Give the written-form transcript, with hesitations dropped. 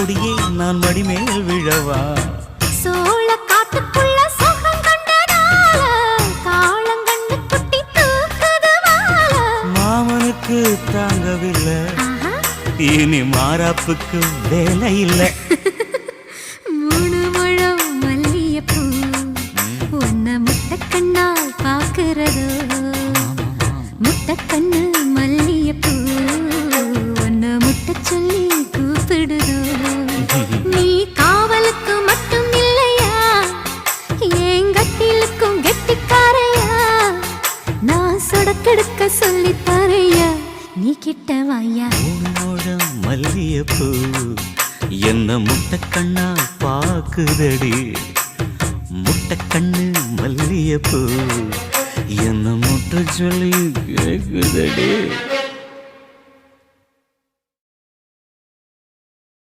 கொடியே நான் மடிமேல் விழவா சோழ காட்டுக்குள்ள சுகம் கண்டதால காளங்கண்ணு குட்டி தூக்குது வாழ மாமனுக்கு தாங்கவில்லை இனி மாறாப்புக்கு வேலை இல்லை மூணு முழம் மல்லியப்பூ உன்னை முட்டைக்கண்ணால் பாக்குறதோ முட்டைக்கண்ணு மல்லியப்பூ உன்னை முட்டை சொல்லி கூப்பிடுதோ நீ காவலுக்கு மட்டும் இல்லையா என் கட்டிலுக்கும் கெட்டிக்காரையா நான் சொடக்கெடுக்க சொல்லி தரையா நீ கிட்ட வாயா மூணு மல்லியப்பூ என்ன முட்டைக்கண்ணா பாக்குதடி முட்டைக்கண்ணு மல்லியப்பூ என்ன முட்டை சொல்லி கேக்குதடி